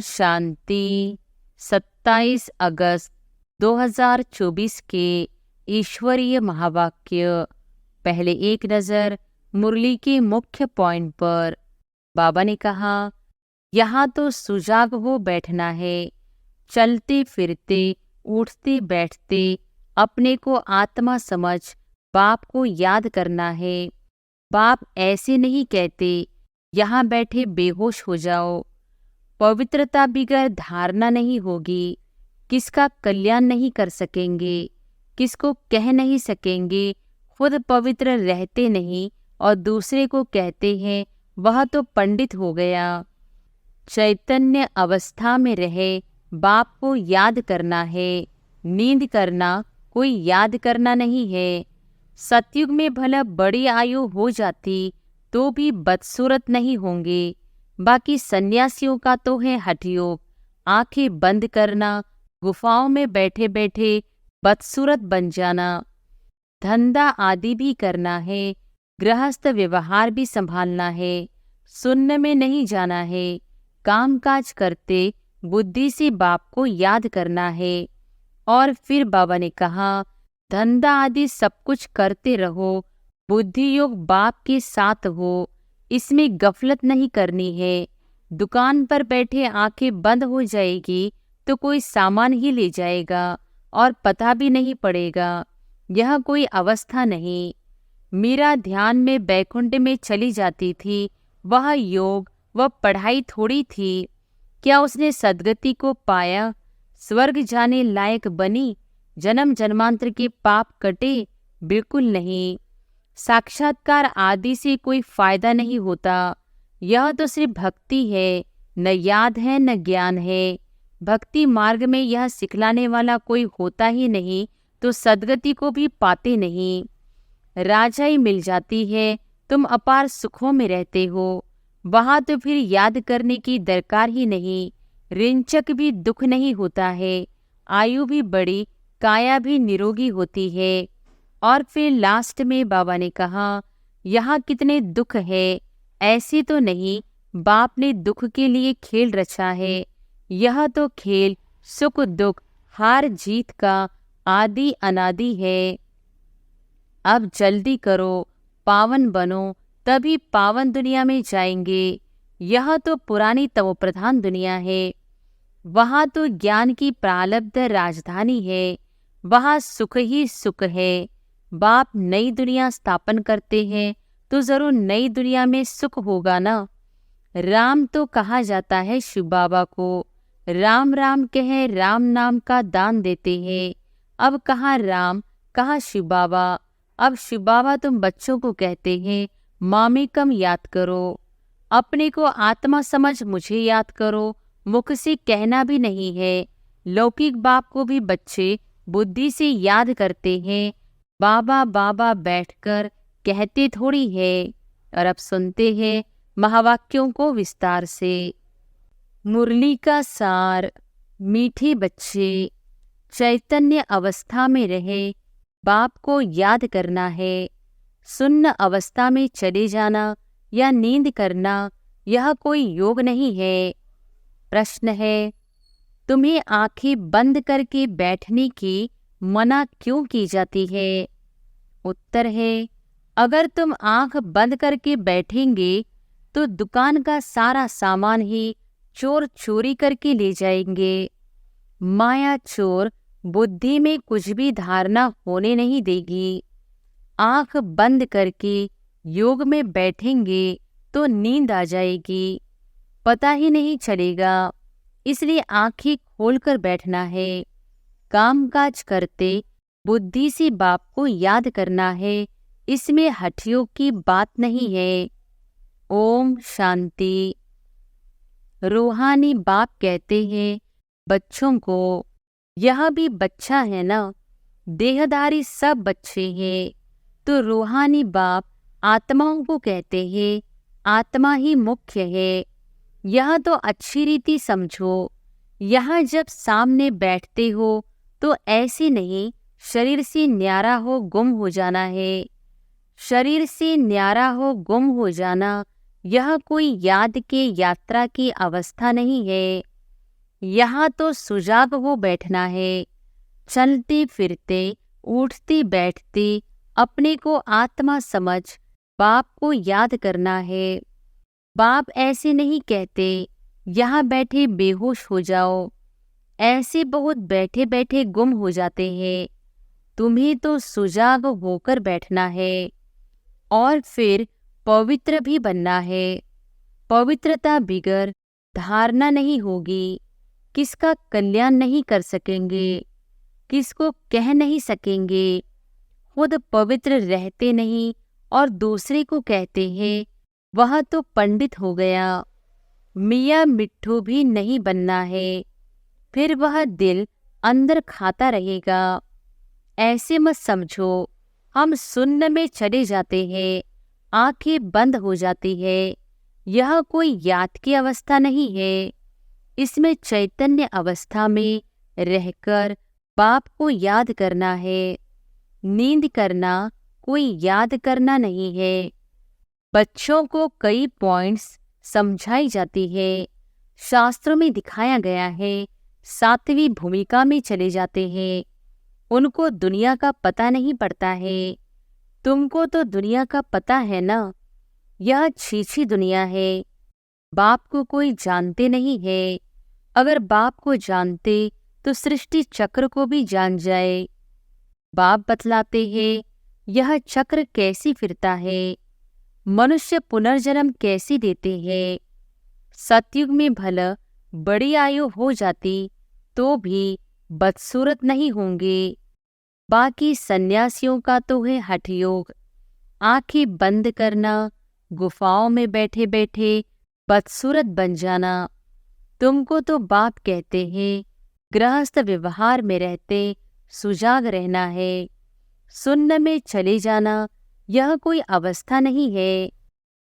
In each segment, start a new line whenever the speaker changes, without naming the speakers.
शांति। 27 अगस्त 2024 के ईश्वरीय महावाक्य। पहले एक नज़र मुरली के मुख्य पॉइंट पर। बाबा ने कहा, यहाँ तो सुजाग हो बैठना है। चलते फिरते उठते बैठते अपने को आत्मा समझ बाप को याद करना है। बाप ऐसे नहीं कहते यहाँ बैठे बेहोश हो जाओ। पवित्रता बिगर धारणा नहीं होगी। किसका कल्याण नहीं कर सकेंगे, किसको कह नहीं सकेंगे। खुद पवित्र रहते नहीं और दूसरे को कहते हैं वह तो पंडित हो गया। चैतन्य अवस्था में रहे बाप को याद करना है। नींद करना कोई याद करना नहीं है। सतयुग में भला बड़ी आयु हो जाती तो भी बदसूरत नहीं होंगे। बाकी सन्यासियों का तो है हठयोग, आंखें बंद करना, गुफाओं में बैठे बैठे बदसूरत बन जाना। धंधा आदि भी करना है, गृहस्थ व्यवहार भी संभालना है, शून्य में नहीं जाना है। कामकाज करते बुद्धि से बाप को याद करना है। और फिर बाबा ने कहा, धंधा आदि सब कुछ करते रहो, बुद्धि योग बाप के साथ हो, इसमें गफलत नहीं करनी है। दुकान पर बैठे आंखें बंद हो जाएगी तो कोई सामान ही ले जाएगा और पता भी नहीं पड़ेगा। यह कोई अवस्था नहीं। मीरा ध्यान में बैकुंठ में चली जाती थी, वह योग वह पढ़ाई थोड़ी थी। क्या उसने सद्गति को पाया, स्वर्ग जाने लायक बनी, जन्म जन्मांतर के पाप कटे? बिल्कुल नहीं। साक्षात्कार आदि से कोई फायदा नहीं होता। यह तो सिर्फ भक्ति है, न याद है न ज्ञान है। भक्ति मार्ग में यह सिखलाने वाला कोई होता ही नहीं तो सद्गति को भी पाते नहीं। राजाई मिल जाती है, तुम अपार सुखों में रहते हो, वहां तो फिर याद करने की दरकार ही नहीं। रिंचक भी दुख नहीं होता है, आयु भी बड़ी, काया भी निरोगी होती है। और फिर लास्ट में बाबा ने कहा, यहाँ कितने दुख है, ऐसे तो नहीं बाप ने दुख के लिए खेल रचा है। यह तो खेल सुख दुख हार जीत का आदि अनादि है। अब जल्दी करो, पावन बनो, तभी पावन दुनिया में जाएंगे। यह तो पुरानी तमोप्रधान दुनिया है। वहाँ तो ज्ञान की प्रालब्ध राजधानी है, वहाँ सुख ही सुख है। बाप नई दुनिया स्थापन करते हैं तो जरूर नई दुनिया में सुख होगा ना। राम तो कहा जाता है शिव बाबा को, राम राम कहे राम नाम का दान देते हैं। अब कहाँ राम कहाँ शिव बाबा। अब शिव बाबा तुम बच्चों को कहते हैं मामी कम याद करो, अपने को आत्मा समझ मुझे याद करो। मुख से कहना भी नहीं है। लौकिक बाप को भी बच्चे बुद्धि से याद करते हैं, बाबा बाबा बैठकर कहते थोड़ी है। और अब सुनते हैं महावाक्यों को विस्तार से। मुरली का सार। मीठे बच्चे, चैतन्य अवस्था में रहे बाप को याद करना है। सुन्न अवस्था में चले जाना या नींद करना यह कोई योग नहीं है। प्रश्न है, तुम्हें आंखें बंद करके बैठने की मना क्यों की जाती है? उत्तर है, अगर तुम आंख बंद करके बैठेंगे तो दुकान का सारा सामान ही चोर चोरी करके ले जाएंगे। माया चोर बुद्धि में कुछ भी धारणा होने नहीं देगी। आंख बंद करके योग में बैठेंगे तो नींद आ जाएगी, पता ही नहीं चलेगा। इसलिए आंखें खोलकर बैठना है। कामकाज करते बुद्धि से बाप को याद करना है, इसमें हठयोग की बात नहीं है। ओम शांति। रूहानी बाप कहते हैं बच्चों को, यह भी बच्चा है ना, देहधारी सब बच्चे हैं। तो रूहानी बाप आत्माओं को कहते हैं आत्मा ही मुख्य है। यह तो अच्छी रीति समझो। यहाँ जब सामने बैठते हो तो ऐसे नहीं शरीर से न्यारा हो गुम हो जाना है। शरीर से न्यारा हो गुम हो जाना यह कोई याद के यात्रा की अवस्था नहीं है। यहाँ तो सुजाग हो बैठना है। चलते फिरते, उठते बैठते अपने को आत्मा समझ बाप को याद करना है। बाप ऐसे नहीं कहते यहाँ बैठे बेहोश हो जाओ। ऐसे बहुत बैठे बैठे गुम हो जाते हैं। तुम्हें तो सुजाग होकर बैठना है और फिर पवित्र भी बनना है। पवित्रता बिगर धारणा नहीं होगी। किसका कल्याण नहीं कर सकेंगे, किसको कह नहीं सकेंगे। खुद पवित्र रहते नहीं और दूसरे को कहते हैं वह तो पंडित हो गया। मियाँ मिट्ठू भी नहीं बनना है, फिर वह दिल अंदर खाता रहेगा। ऐसे मत समझो हम शून्य में चले जाते हैं, आंखें बंद हो जाती है। यह कोई याद की अवस्था नहीं है। इसमें चैतन्य अवस्था में रहकर बाप को याद करना है। नींद करना कोई याद करना नहीं है। बच्चों को कई पॉइंट्स समझाई जाती है, शास्त्रों में दिखाया गया है। सातवीं भूमिका में चले जाते हैं। उनको दुनिया का पता नहीं पड़ता है। तुमको तो दुनिया का पता है ना। यह छीछी दुनिया है। बाप को कोई जानते नहीं है। अगर बाप को जानते तो सृष्टि चक्र को भी जान जाए। बाप बतलाते हैं यह चक्र कैसी फिरता है, मनुष्य पुनर्जन्म कैसी देते हैं। सतयुग में भला बड़ी आयु हो जाती तो भी बदसूरत नहीं होंगे। बाकी सन्यासियों का तो है हठ योग, आंखें बंद करना, गुफाओं में बैठे बैठे बदसूरत बन जाना। तुमको तो बाप कहते हैं गृहस्थ व्यवहार में रहते सुजाग रहना है। शून्य में चले जाना यह कोई अवस्था नहीं है।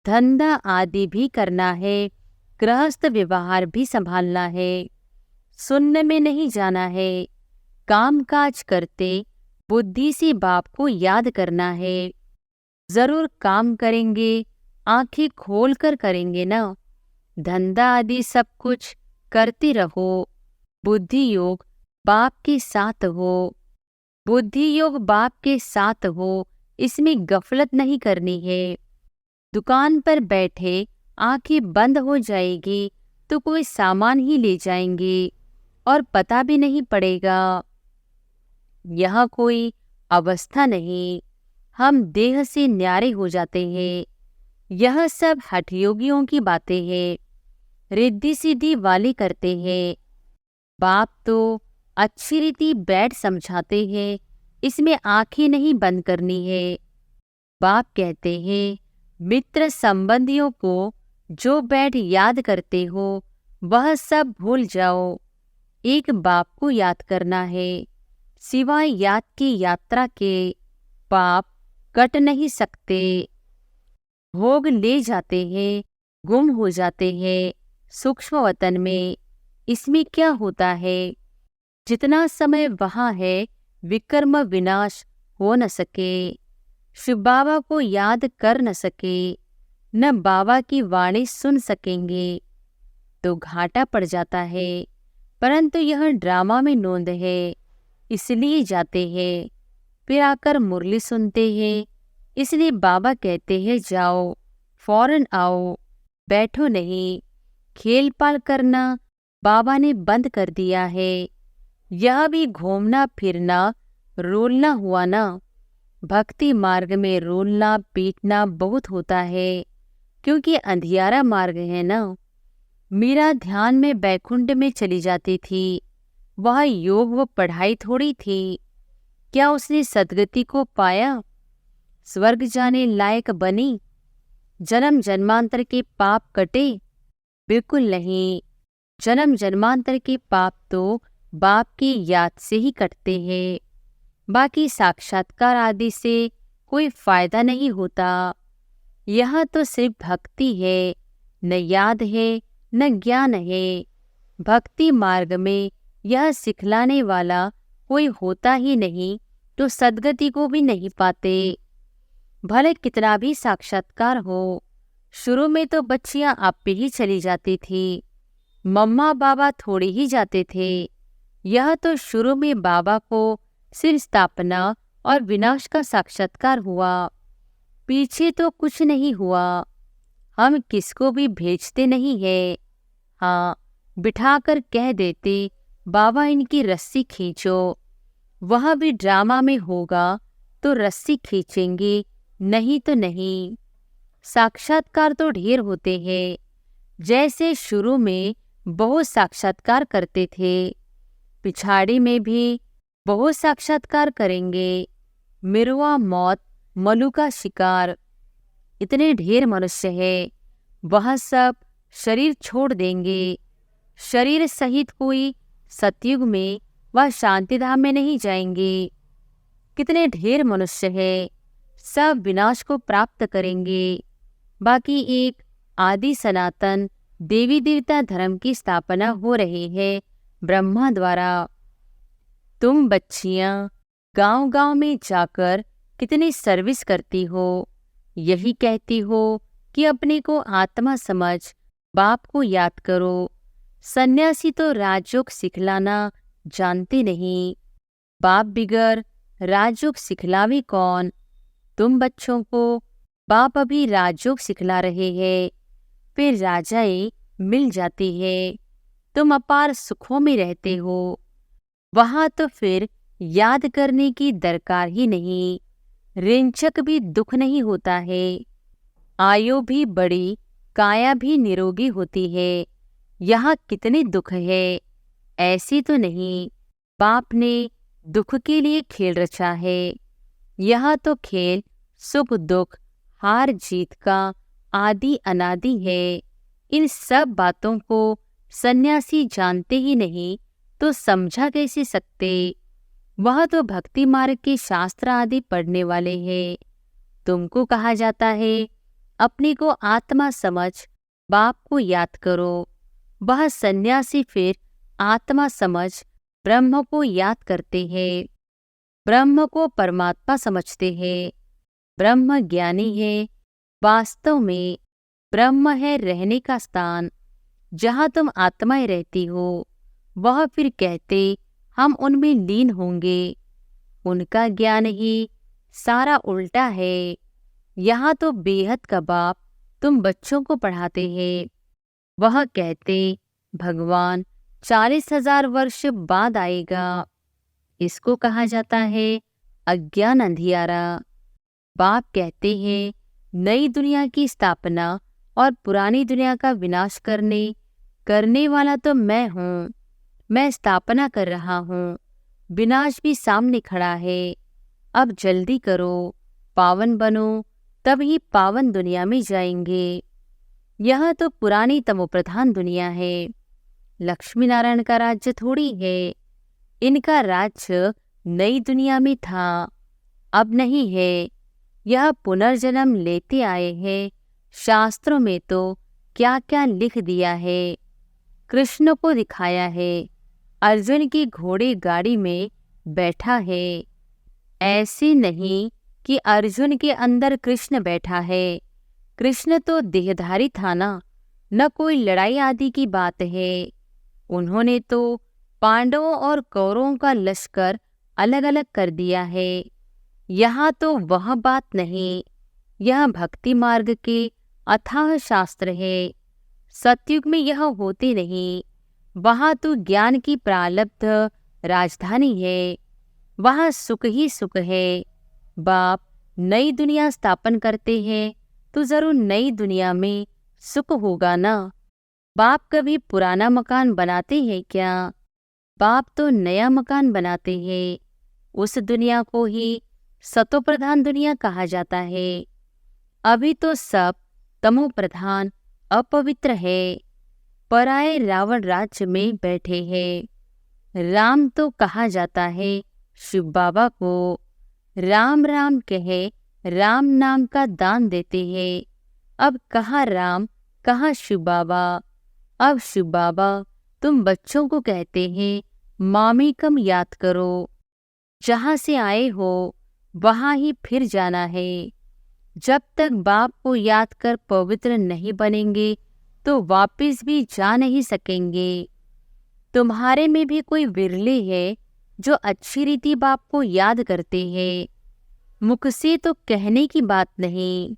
धंधा आदि भी करना है, गृहस्थ व्यवहार भी संभालना है। शून्य में नहीं जाना है। कामकाज करते बुद्धि से बाप को याद करना है। जरूर काम करेंगे, आंखें खोलकर करेंगे ना। धंधा आदि सब कुछ करते रहो। बुद्धि योग बाप के साथ हो। बुद्धि योग बाप के साथ हो, इसमें गफलत नहीं करनी है। दुकान पर बैठे आंखें बंद हो जाएगी तो कोई सामान ही ले जाएंगे और पता भी नहीं पड़ेगा। यह कोई अवस्था नहीं। हम देह से न्यारे हो जाते हैं। यह सब हठयोगियों की बातें हैं, रिद्धि सिद्धि वाले करते हैं। बाप तो अच्छी रीति बैठ समझाते हैं, इसमें आंखें नहीं बंद करनी है। बाप कहते हैं मित्र संबंधियों को जो बैठ याद करते हो वह सब भूल जाओ। एक बाप को याद करना है। सिवाय याद की यात्रा के पाप कट नहीं सकते। भोग ले जाते हैं, गुम हो जाते हैं सूक्ष्म वतन में। इसमें क्या होता है, जितना समय वहाँ है विकर्म विनाश हो न सके। शिव बाबा को याद कर न सके, न बाबा की वाणी सुन सकेंगे तो घाटा पड़ जाता है। परंतु यह ड्रामा में नोंद है, इसलिए जाते हैं। फिर आकर मुरली सुनते हैं, इसलिए बाबा कहते हैं जाओ, फौरन आओ, बैठो नहीं। खेल पाल करना बाबा ने बंद कर दिया है। यह भी घूमना फिरना रोलना हुआ ना। भक्ति मार्ग में रोलना पीटना बहुत होता है, क्योंकि अंधियारा मार्ग है ना। मीरा ध्यान में बैकुंठ में चली जाती थी। वह योग व पढ़ाई थोड़ी थी। क्या उसने सद्गति को पाया, स्वर्ग जाने लायक बनी, जन्म जन्मांतर के पाप कटे? बिल्कुल नहीं। जन्म जन्मांतर के पाप तो बाप की याद से ही कटते हैं। बाकी साक्षात्कार आदि से कोई फायदा नहीं होता। यह तो सिर्फ भक्ति है, न याद है न ज्ञान है। भक्ति मार्ग में यह सिखलाने वाला कोई होता ही नहीं तो सद्गति को भी नहीं पाते। भले कितना भी साक्षात्कार हो, शुरू में तो बच्चियां आप पे ही चली जाती थी। मम्मा बाबा थोड़े ही जाते थे। यह तो शुरू में बाबा को सिर्फ स्थापना और विनाश का साक्षात्कार हुआ, पीछे तो कुछ नहीं हुआ। हम किसको भी भेजते नहीं है। हाँ, बिठाकर कह देते बाबा इनकी रस्सी खींचो। वह भी ड्रामा में होगा तो रस्सी खींचेंगे, नहीं तो नहीं। साक्षात्कार तो ढेर होते हैं। जैसे शुरू में बहुत साक्षात्कार करते थे, पिछाड़ी में भी बहुत साक्षात्कार करेंगे। मिरवा मौत, मलू का शिकार, इतने ढेर मनुष्य है, वह सब शरीर छोड़ देंगे। शरीर सहित कोई सतयुग में व शांतिधाम में नहीं जाएंगे। कितने ढेर मनुष्य है, सब विनाश को प्राप्त करेंगे। बाकी एक आदि सनातन देवी देवता धर्म की स्थापना हो रही है ब्रह्मा द्वारा। तुम बच्चियां गांव-गांव में जाकर कितनी सर्विस करती हो, यही कहती हो कि अपने को आत्मा समझ बाप को याद करो। सन्यासी तो राजयोग सिखलाना जानते नहीं। बाप बिगर राजयोग सिखलावे कौन? तुम बच्चों को बाप अभी राजयोग सिखला रहे हैं, फिर राजाएं मिल जाती है। तुम अपार सुखों में रहते हो, वहां तो फिर याद करने की दरकार ही नहीं। रिंचक भी दुख नहीं होता है। आयु भी बड़ी, काया भी निरोगी होती है। यहाँ कितने दुख है, ऐसी तो नहीं। बाप ने दुख के लिए खेल रचा है। यह तो खेल सुख दुख, हार जीत का आदि अनादि है। इन सब बातों को सन्यासी जानते ही नहीं तो समझा कैसे सकते? वह तो भक्ति मार्ग के शास्त्र आदि पढ़ने वाले हैं। तुमको कहा जाता है अपने को आत्मा समझ बाप को याद करो। वह सन्यासी फिर आत्मा समझ ब्रह्म को याद करते हैं, ब्रह्म को परमात्मा समझते हैं। ब्रह्म ज्ञानी है। वास्तव में ब्रह्म है रहने का स्थान। जहाँ तुम आत्माएं रहती हो, वह फिर कहते हम उनमें लीन होंगे। उनका ज्ञान ही सारा उल्टा है। यहाँ तो बेहद का बाप तुम बच्चों को पढ़ाते हैं। वह कहते भगवान 40,000 वर्ष बाद आएगा। इसको कहा जाता है अज्ञान अंधियारा। बाप कहते हैं नई दुनिया की स्थापना और पुरानी दुनिया का विनाश करने वाला तो मैं हूँ। मैं स्थापना कर रहा हूँ, विनाश भी सामने खड़ा है। अब जल्दी करो, पावन बनो, तभी पावन दुनिया में जाएंगे। यह तो पुरानी तमोप्रधान दुनिया है। लक्ष्मी नारायण का राज्य थोड़ी है। इनका राज्य नई दुनिया में था, अब नहीं है। यह पुनर्जन्म लेते आए हैं। शास्त्रों में तो क्या क्या लिख दिया है। कृष्ण को दिखाया है, अर्जुन की घोड़े गाड़ी में बैठा है। ऐसे नहीं कि अर्जुन के अंदर कृष्ण बैठा है। कृष्ण तो देहधारी था ना, न कोई लड़ाई आदि की बात है। उन्होंने तो पांडवों और कौरवों का लश्कर अलग अलग कर दिया है। यहाँ तो वह बात नहीं। यह भक्ति मार्ग के अथाह शास्त्र है। सतयुग में यह होते नहीं। वहाँ तो ज्ञान की प्रालब्ध राजधानी है। वहाँ सुख ही सुख है। बाप नई दुनिया स्थापन करते हैं तो जरूर नई दुनिया में सुख होगा ना। बाप कभी पुराना मकान बनाते हैं क्या? बाप तो नया मकान बनाते हैं। उस दुनिया को ही सतो प्रधान दुनिया कहा जाता है। अभी तो सब तमो प्रधान अपवित्र है। पराये रावण राज्य में बैठे हैं। राम तो कहा जाता है शिव बाबा को। राम राम कहे राम नाम का दान देते हैं। अब कहाँ राम, कहाँ शिव बाबा। अब शिव बाबा तुम बच्चों को कहते हैं मामी कम याद करो। जहाँ से आए हो वहाँ ही फिर जाना है। जब तक बाप को याद कर पवित्र नहीं बनेंगे तो वापस भी जा नहीं सकेंगे। तुम्हारे में भी कोई विरले है जो अच्छी रीति बाप को याद करते हैं। मुख से तो कहने की बात नहीं,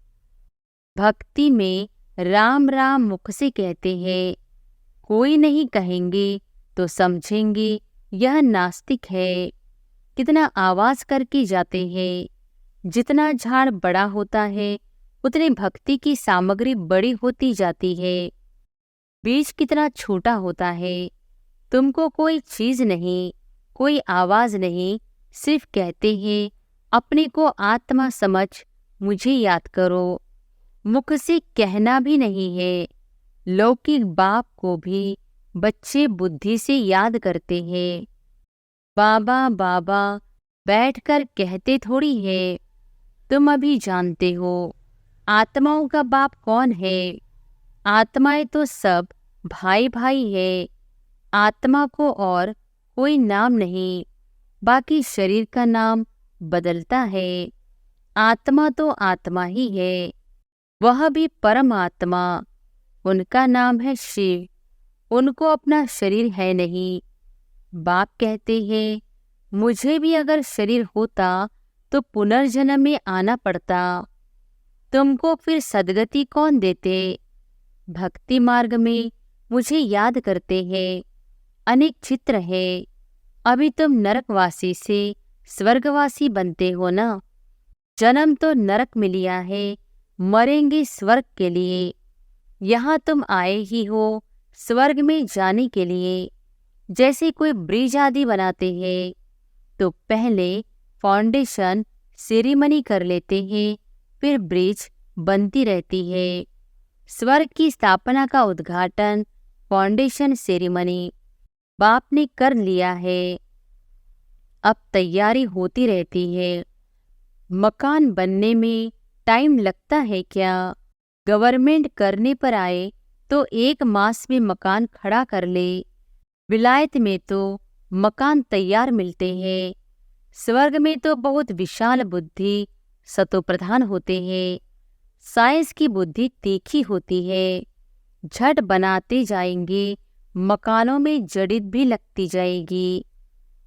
भक्ति में राम राम मुख से कहते हैं। कोई नहीं कहेंगे तो समझेंगे यह नास्तिक है। कितना आवाज करके जाते हैं। जितना झाड़ बड़ा होता है उतनी भक्ति की सामग्री बड़ी होती जाती है। बीज कितना छोटा होता है। तुमको कोई चीज नहीं, कोई आवाज नहीं, सिर्फ कहते हैं अपने को आत्मा समझ मुझे याद करो। मुख से कहना भी नहीं है। लौकिक बाप को भी बच्चे बुद्धि से याद करते हैं। बाबा बाबा बैठकर कहते थोड़ी है। तुम अभी जानते हो आत्माओं का बाप कौन है। आत्माएं तो सब भाई भाई है। आत्मा को और कोई नाम नहीं, बाकी शरीर का नाम बदलता है। आत्मा तो आत्मा ही है, वह भी परमात्मा। उनका नाम है शिव। उनको अपना शरीर है नहीं। बाप कहते हैं मुझे भी अगर शरीर होता तो पुनर्जन्म में आना पड़ता। तुमको फिर सदगति कौन देते। भक्ति मार्ग में मुझे याद करते हैं। अनेक चित्र है। अभी तुम नरकवासी से स्वर्गवासी बनते हो ना। जन्म तो नरक में लिया है, मरेंगे स्वर्ग के लिए। यहाँ तुम आए ही हो स्वर्ग में जाने के लिए। जैसे कोई ब्रिज आदि बनाते हैं तो पहले फाउंडेशन सेरेमनी कर लेते हैं, फिर ब्रिज बनती रहती है। स्वर्ग की स्थापना का उद्घाटन फाउंडेशन सेरेमनी बाप ने कर लिया है। अब तैयारी होती रहती है। मकान बनने में टाइम लगता है क्या। गवर्नमेंट करने पर आए तो 1 मास में मकान खड़ा कर ले। विलायत में तो मकान तैयार मिलते हैं। स्वर्ग में तो बहुत विशाल बुद्धि सतोप्रधान होते हैं। साइंस की बुद्धि तीखी होती है। झट बनाते जाएंगे, मकानों में जड़ित भी लगती जाएगी।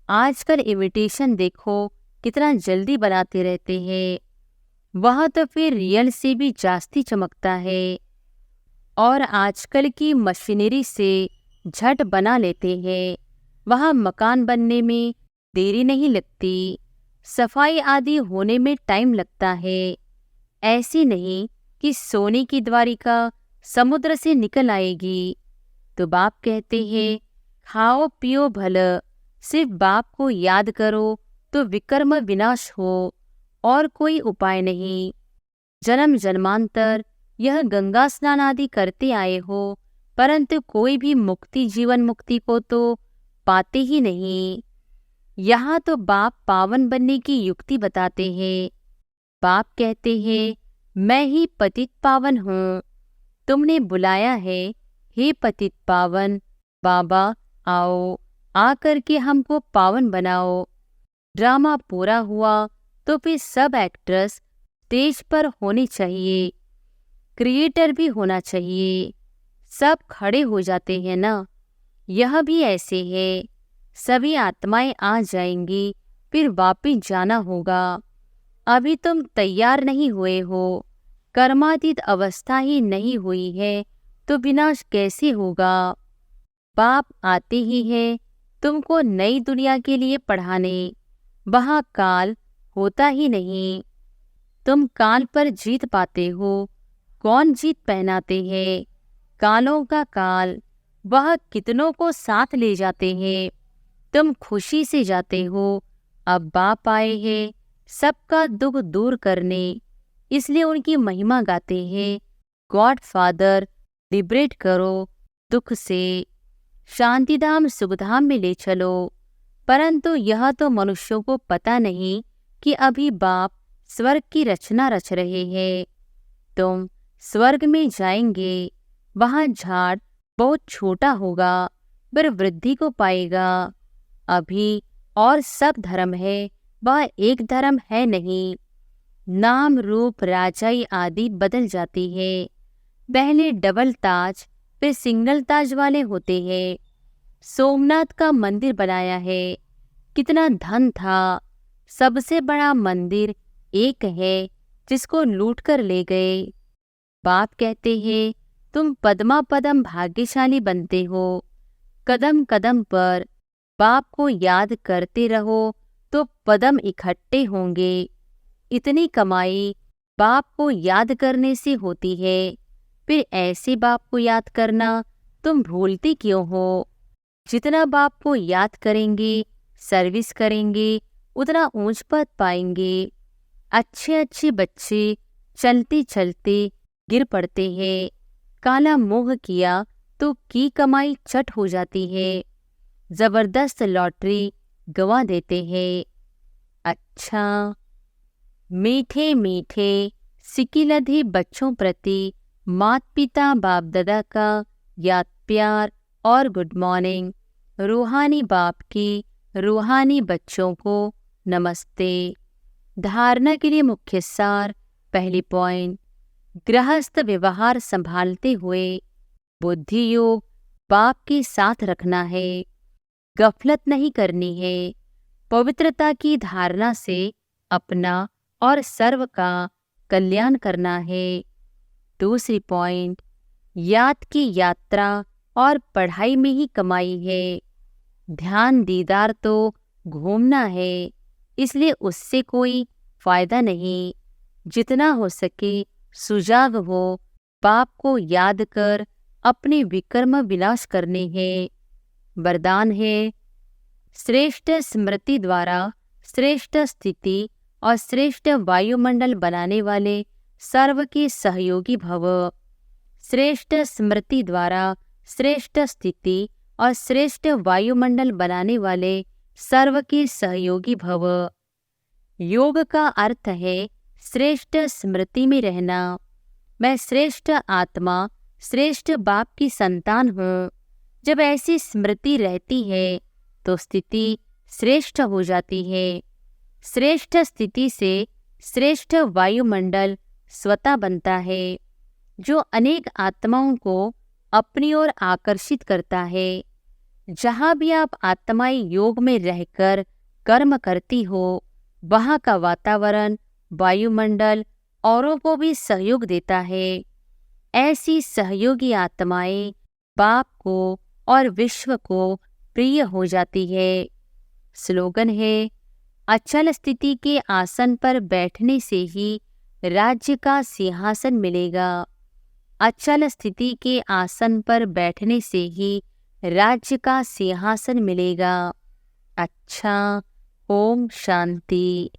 आजकल इमिटेशन देखो कितना जल्दी बनाते रहते हैं। वह तो फिर रियल से भी जास्ती चमकता है। और आजकल की मशीनरी से झट बना लेते हैं। वहाँ मकान बनने में देरी नहीं लगती। सफाई आदि होने में टाइम लगता है। ऐसी नहीं कि सोने की द्वारिका समुद्र से निकल आएगी। तो बाप कहते हैं खाओ पियो भल, सिर्फ बाप को याद करो तो विकर्म विनाश हो, और कोई उपाय नहीं। जन्म जन्मांतर यह गंगा स्नान आदि करते आए हो, परंतु कोई भी मुक्ति जीवन मुक्ति को तो पाते ही नहीं। यहाँ तो बाप पावन बनने की युक्ति बताते हैं। बाप कहते हैं मैं ही पतित पावन हूँ। तुमने बुलाया है, हे पतित पावन बाबा आओ, आकर के हमको पावन बनाओ। ड्रामा पूरा हुआ तो फिर सब एक्ट्रेस स्टेज पर होने चाहिए, क्रिएटर भी होना चाहिए। सब खड़े हो जाते हैं ना। यह भी ऐसे है। सभी आत्माएं आ जाएंगी, फिर वापिस जाना होगा। अभी तुम तैयार नहीं हुए हो, कर्मातीत अवस्था ही नहीं हुई है तो विनाश कैसे होगा। बाप आते ही है तुमको नई दुनिया के लिए पढ़ाने। वहाँ काल होता ही नहीं। तुम काल पर जीत पाते हो। कौन जीत पहनाते हैं। कालों का काल, वह कितनों को साथ ले जाते हैं। तुम खुशी से जाते हो। अब बाप आए हैं सबका दुख दूर करने, इसलिए उनकी महिमा गाते हैं। गॉड फादर लिबरेट करो दुख से, शांतिधाम सुखधाम में ले चलो। परंतु यह तो मनुष्यों को पता नहीं कि अभी बाप स्वर्ग की रचना रच रहे हैं। तुम स्वर्ग में जाएंगे, वहाँ झाड़ बहुत छोटा होगा, पर वृद्धि को पाएगा। अभी और सब धर्म है, वह एक धर्म है नहीं। नाम रूप राजाई आदि बदल जाती है। पहले डबल ताज, फिर सिंगल ताज वाले होते हैं। सोमनाथ का मंदिर बनाया है, कितना धन था। सबसे बड़ा मंदिर एक है जिसको लूट कर ले गए। बाप कहते हैं तुम पद्मा पदम भाग्यशाली बनते हो। कदम कदम पर बाप को याद करते रहो तो पदम इकट्ठे होंगे। इतनी कमाई बाप को याद करने से होती है, फिर ऐसे बाप को याद करना तुम भूलते क्यों हो? जितना बाप को याद करेंगे, सर्विस करेंगे, उतना ऊंच पद पाएंगे। अच्छे अच्छे बच्चे चलते चलते गिर पड़ते हैं। काला मोह किया तो की कमाई चट हो जाती है। जबरदस्त लॉटरी गंवा देते हैं। अच्छा, मीठे मीठे सिकिलधे बच्चों प्रति माता पिता बाप दादा का याद प्यार और गुड मॉर्निंग। रूहानी बाप की रूहानी बच्चों को नमस्ते। धारणा के लिए मुख्य सार। पहली पॉइंट, गृहस्थ व्यवहार संभालते हुए बुद्धि योग बाप के साथ रखना है। गफलत नहीं करनी है। पवित्रता की धारणा से अपना और सर्व का कल्याण करना है। दूसरी पॉइंट, याद की यात्रा और पढ़ाई में ही कमाई है। ध्यान दीदार तो घूमना है, इसलिए उससे कोई फायदा नहीं। जितना हो सके सुजाग हो, पाप को याद कर अपने विक्रम विनाश करने हैं। वरदान है, श्रेष्ठ स्मृति द्वारा श्रेष्ठ स्थिति और श्रेष्ठ वायुमंडल बनाने वाले सर्व के सहयोगी भव। श्रेष्ठ स्मृति द्वारा श्रेष्ठ स्थिति और श्रेष्ठ वायुमंडल बनाने वाले सर्व के सहयोगी भव। योग का अर्थ है श्रेष्ठ स्मृति में रहना। मैं श्रेष्ठ आत्मा, श्रेष्ठ बाप की संतान हूँ। जब ऐसी स्मृति रहती है तो स्थिति श्रेष्ठ हो जाती है। श्रेष्ठ स्थिति से श्रेष्ठ वायुमंडल स्वतः बनता है, जो अनेक आत्माओं को अपनी ओर आकर्षित करता है। जहाँ भी आप आत्माई योग में रहकर कर्म करती हो, वहाँ का वातावरण, वायुमंडल औरों को भी सहयोग देता है। ऐसी सहयोगी आत्माएं बाप को और विश्व को प्रिय हो जाती है। स्लोगन है, अचल स्थिति के आसन पर बैठने से ही राज्य का सिंहासन मिलेगा। अचल स्थिति के आसन पर बैठने से ही राज्य का सिंहासन मिलेगा। अच्छा, ओम शांति।